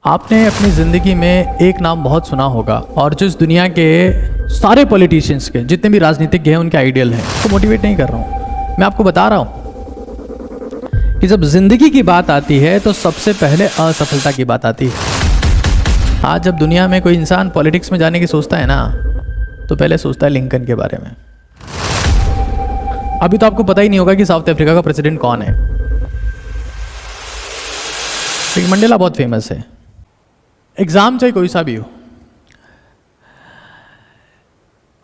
आपने अपनी ज़िंदगी में एक नाम बहुत सुना होगा और जो इस दुनिया के सारे पॉलिटिशियंस के जितने भी राजनीतिज्ञ हैं उनके आइडियल हैं। तो मोटिवेट नहीं कर रहा हूँ, मैं आपको बता रहा हूँ कि जब ज़िंदगी की बात आती है तो सबसे पहले असफलता की बात आती है। आज जब दुनिया में कोई इंसान पॉलिटिक्स में जाने की सोचता है ना, तो पहले सोचता है लिंकन के बारे में। अभी तो आपको पता ही नहीं होगा कि साउथ अफ्रीका का प्रेसिडेंट कौन है, लेकिन मंडेला बहुत फेमस है। एग्ज़ाम चाहे कोई सा भी हो,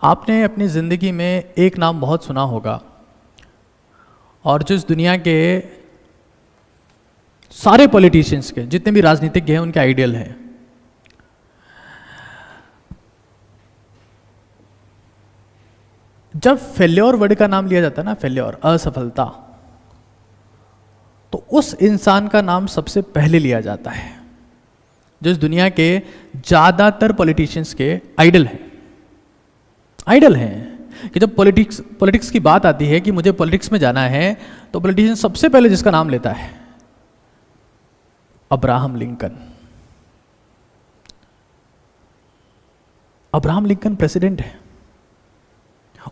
आपने अपनी ज़िंदगी में एक नाम बहुत सुना होगा और जो इस दुनिया के सारे पॉलिटिशियंस के जितने भी राजनीतिज्ञ हैं उनके आइडियल हैं। जब फेल्योर वर्ड का नाम लिया जाता है ना, फेल्योर असफलता, तो उस इंसान का नाम सबसे पहले लिया जाता है जो इस दुनिया के ज़्यादातर पॉलिटिशियंस के आइडल हैं। कि जब पॉलिटिक्स की बात आती है कि मुझे पॉलिटिक्स में जाना है, तो पॉलिटिशियन सबसे पहले जिसका नाम लेता है Abraham Lincoln. Abraham Lincoln president है,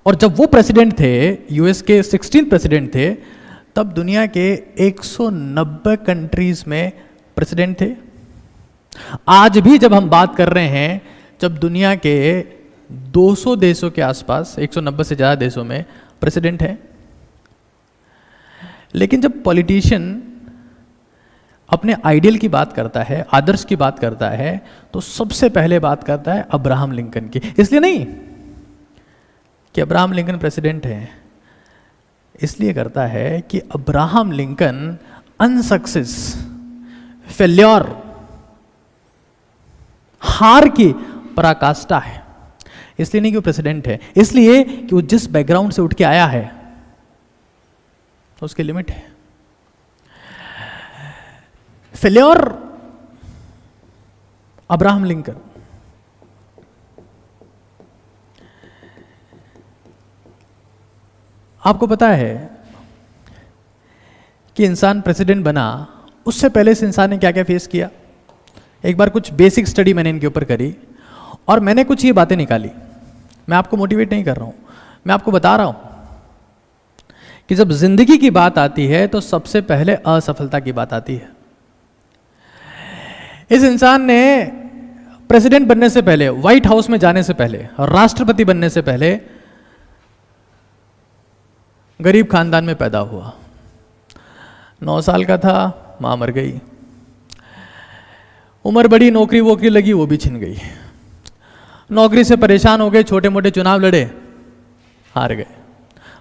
और जब वो प्रेसिडेंट थे, यूएस के 16 प्रेसिडेंट थे, तब दुनिया के 190 कंट्रीज में प्रेसिडेंट थे। आज भी जब हम बात कर रहे हैं, जब दुनिया के 200 देशों के आसपास, 190 से ज़्यादा देशों में प्रेसिडेंट है। लेकिन जब पॉलिटिशियन अपने आइडियल की बात करता है, आदर्श की बात करता है, तो सबसे पहले बात करता है अब्राहम लिंकन की। इसलिए नहीं कि अब्राहम लिंकन प्रेसिडेंट है, इसलिए करता है कि अब्राहम लिंकन अनसक्सेस, फेल्योर, हार की पराकाष्ठा है। इसलिए नहीं कि वो प्रेसिडेंट है, इसलिए कि वो जिस बैकग्राउंड से उठ के आया है तो उसकी लिमिट है। Failure Abraham Lincoln. आपको पता है कि इंसान प्रेसिडेंट बना, उससे पहले इस इंसान ने क्या क्या फेस किया। एक बार कुछ बेसिक स्टडी मैंने इनके ऊपर करी और मैंने कुछ ये बातें निकाली। मैं आपको मोटिवेट नहीं कर रहा हूँ, मैं आपको बता रहा हूँ कि जब जिंदगी की बात आती है तो सबसे पहले असफलता की बात आती है। इस इंसान ने प्रेसिडेंट बनने से पहले, व्हाइट हाउस में जाने से पहले और राष्ट्रपति बनने से पहले गरीब खानदान में पैदा हुआ। 9 साल का था, मां मर गई। उम्र बड़ी, नौकरी वोकरी लगी, वो भी छिन गई। नौकरी से परेशान हो गए, छोटे मोटे चुनाव लड़े, हार गए।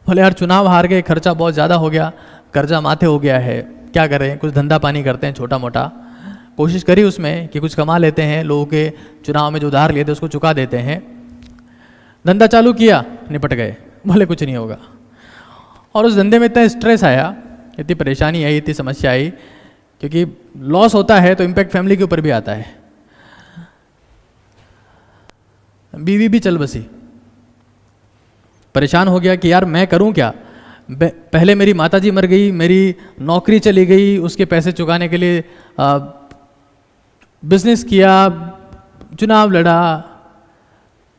बोले यार चुनाव हार गए, खर्चा बहुत ज़्यादा हो गया, कर्जा माथे हो गया है, क्या करें, कुछ धंधा पानी करते हैं छोटा मोटा। कोशिश करी उसमें कि कुछ कमा लेते हैं, लोगों के चुनाव में जो उधार लिए थे उसको चुका देते हैं। धंधा चालू किया, निपट गए, बोले कुछ नहीं होगा। और उस धंधे में इतना स्ट्रेस आया, इतनी परेशानी आई, इतनी समस्या आई, क्योंकि लॉस होता है तो इम्पैक्ट फैमिली के ऊपर भी आता है। बीवी भी चल बसी, परेशान हो गया कि यार मैं करूं क्या। पहले मेरी माताजी मर गई, मेरी नौकरी चली गई, उसके पैसे चुकाने के लिए बिजनेस किया, चुनाव लड़ा,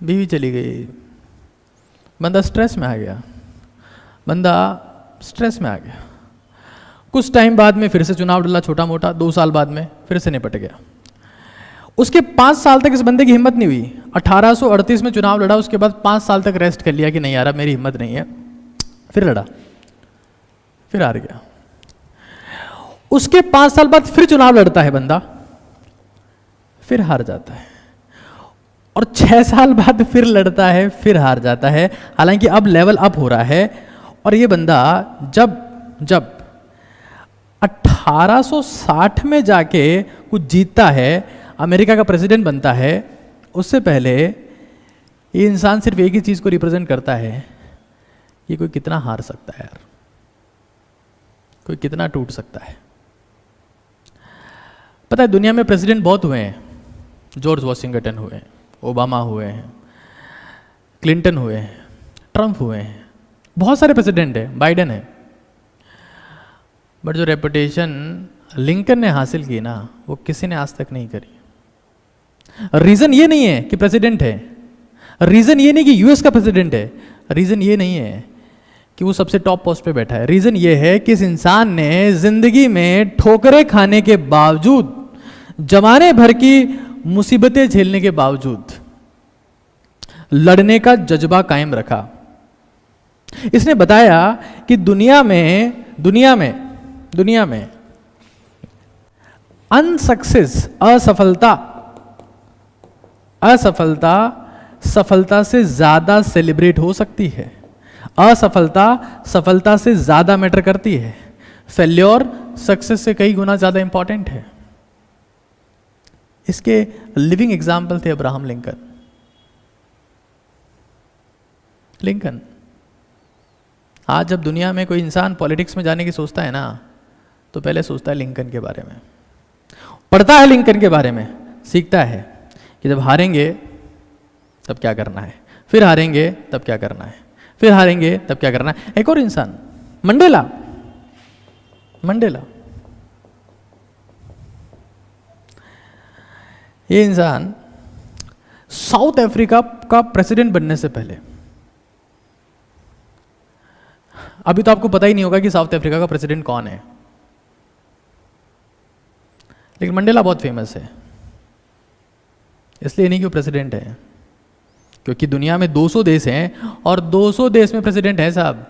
बीवी चली गई। बंदा स्ट्रेस में आ गया। कुछ टाइम बाद में फिर से चुनाव लड़ा छोटा मोटा, 2 साल बाद में फिर से निपट गया। उसके 5 साल तक इस बंदे की हिम्मत नहीं हुई। 1838 में चुनाव लड़ा, उसके बाद 5 साल तक रेस्ट कर लिया कि नहीं यार अब मेरी हिम्मत नहीं है। फिर लड़ा, फिर हार गया। उसके 5 साल बाद फिर चुनाव लड़ता है बंदा, फिर हार जाता है। और 6 साल बाद फिर लड़ता है, फिर हार जाता है। हालांकि अब लेवल अप हो रहा है। और ये बंदा जब 1860 में जाके कुछ जीतता है, अमेरिका का प्रेसिडेंट बनता है, उससे पहले ये इंसान सिर्फ एक ही चीज़ को रिप्रेजेंट करता है कि कोई कितना हार सकता है यार, कोई कितना टूट सकता है। पता है दुनिया में प्रेसिडेंट बहुत हुए हैं। जॉर्ज वॉशिंगटन हुए हैं, ओबामा हुए हैं, क्लिंटन हुए हैं, ट्रंप हुए हैं, बहुत सारे प्रेसिडेंट हैं, बाइडेन है। बट जो रेपुटेशन लिंकन ने हासिल की ना, वो किसी ने आज तक नहीं करी। रीजन ये नहीं है कि प्रेसिडेंट है, रीजन ये नहीं कि यूएस का प्रेसिडेंट है, रीजन ये नहीं है कि वो सबसे टॉप पोस्ट पे बैठा है। रीजन ये है कि इस इंसान ने जिंदगी में ठोकरें खाने के बावजूद, जमाने भर की मुसीबतें झेलने के बावजूद लड़ने का जज्बा कायम रखा। इसने बताया कि दुनिया में अनसक्सेस, असफलता सफलता से ज्यादा सेलिब्रेट हो सकती है। असफलता सफलता से ज्यादा मैटर करती है। फेल्योर सक्सेस से कई गुना ज्यादा इंपॉर्टेंट है। इसके लिविंग एग्जाम्पल थे अब्राहम लिंकन। आज जब दुनिया में कोई इंसान पॉलिटिक्स में जाने की सोचता है ना, तो पहले सोचता है लिंकन के बारे में, पढ़ता है लिंकन के बारे में, सीखता है कि जब हारेंगे तब क्या करना है, फिर हारेंगे तब क्या करना है, फिर हारेंगे तब क्या करना है। एक और इंसान, मंडेला। ये इंसान साउथ अफ्रीका का प्रेसिडेंट बनने से पहले, अभी तो आपको पता ही नहीं होगा कि साउथ अफ्रीका का प्रेसिडेंट कौन है, लेकिन मंडेला बहुत फेमस है। इसलिए नहीं कि वो प्रेसिडेंट है, क्योंकि दुनिया में 200 देश हैं और 200 देश में प्रेसिडेंट है साहब।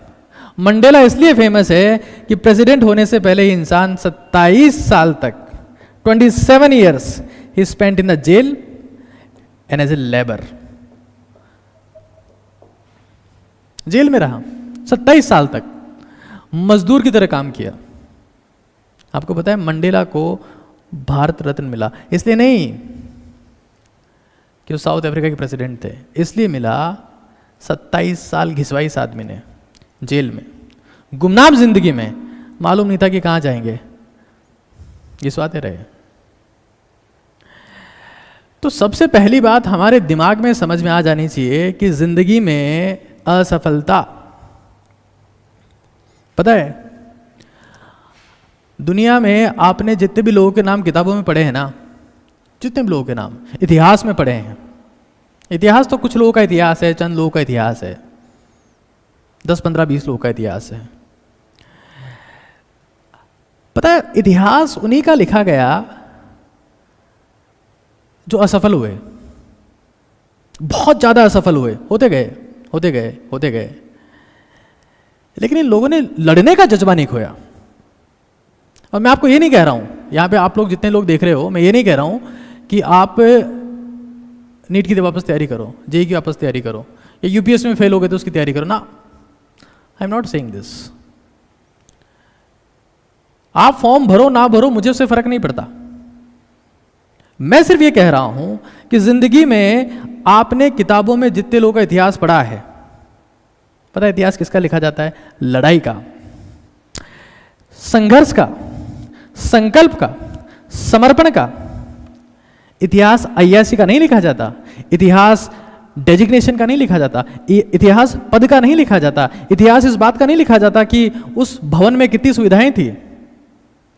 मंडेला इसलिए फेमस है कि प्रेसिडेंट होने से पहले ही इंसान 27 साल तक, 27 years he spent in the jail and as a labor, jail में रहा 27 साल तक, मजदूर की तरह काम किया। आपको पता है मंडेला को भारत रत्न मिला इसलिए नहीं कि वो साउथ अफ्रीका के प्रेसिडेंट थे, इसलिए मिला 27 साल घिसवाई इस आदमी ने जेल में, गुमनाम जिंदगी में, मालूम नहीं था कि कहां जाएंगे, घिसवाते रहे। तो सबसे पहली बात हमारे दिमाग में समझ में आ जानी चाहिए कि जिंदगी में असफलता, पता है दुनिया में आपने जितने भी लोगों के नाम किताबों में पढ़े हैं ना, जितने भी लोगों के नाम इतिहास में पढ़े हैं, इतिहास तो कुछ लोगों का इतिहास है, चंद लोगों का इतिहास है, 10, 15, 20 लोगों का इतिहास है। पता है इतिहास उन्हीं का लिखा गया जो असफल हुए, बहुत ज्यादा असफल हुए, होते गए, लेकिन इन लोगों ने लड़ने का जज्बा नहीं खोया। और मैं आपको ये नहीं कह रहा हूं, यहां पे आप लोग जितने लोग देख रहे हो, मैं ये नहीं कह रहा हूं कि आप नीट की वापस तैयारी करो, जेईई की वापस तैयारी करो, या यूपीएससी में फेल हो गए तो उसकी तैयारी करो ना। I am not saying this. आप फॉर्म भरो ना भरो मुझे उससे फर्क नहीं पड़ता। मैं सिर्फ ये कह रहा हूं कि जिंदगी में आपने किताबों में जितने लोगों का इतिहास पढ़ा है, पता है इतिहास किसका लिखा जाता है? लड़ाई का, संघर्ष का, संकल्प का, समर्पण का। इतिहास अय्यासी का नहीं लिखा जाता, इतिहास डेजिग्नेशन का नहीं लिखा जाता, इतिहास पद का नहीं लिखा जाता, इतिहास इस बात का नहीं लिखा जाता कि उस भवन में कितनी सुविधाएं थी,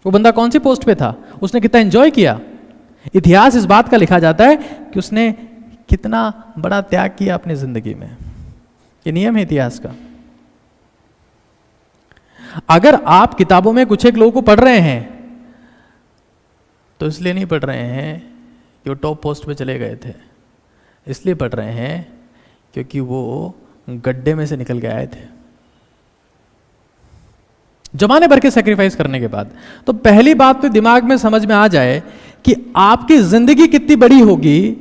वो बंदा कौन सी पोस्ट पे था, उसने कितना एंजॉय किया। इतिहास इस बात का लिखा जाता है कि उसने कितना बड़ा त्याग किया अपनी जिंदगी में। ये नियम है इतिहास का। अगर आप किताबों में कुछ एक लोगों को पढ़ रहे हैं तो इसलिए नहीं पढ़ रहे हैं कि वो टॉप पोस्ट पे चले गए थे, इसलिए पढ़ रहे हैं क्योंकि वो गड्ढे में से निकल के आए थे जमाने भर के सेक्रीफाइस करने के बाद। तो पहली बात तो दिमाग में समझ में आ जाए कि आपकी जिंदगी कितनी बड़ी होगी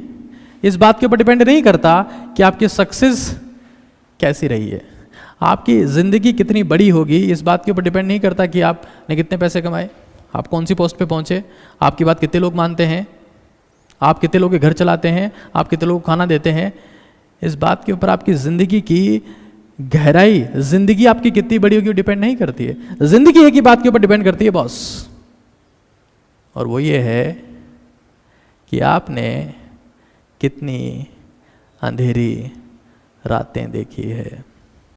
इस बात के ऊपर डिपेंड नहीं करता कि आपकी सक्सेस कैसी रही है। आपकी जिंदगी कितनी बड़ी होगी इस बात के ऊपर डिपेंड नहीं करता कि आपने कितने पैसे कमाए, आप कौन सी पोस्ट पे पहुंचे, आपकी बात कितने लोग मानते हैं, आप कितने लोगों के घर चलाते हैं, आप कितने लोगों को खाना देते हैं। इस बात के ऊपर आपकी जिंदगी की गहराई, जिंदगी आपकी कितनी बड़ी होगी डिपेंड नहीं करती है। जिंदगी एक ही बात के ऊपर डिपेंड करती है बॉस, और वो ये है कि आपने कितनी अंधेरी रातें देखी है।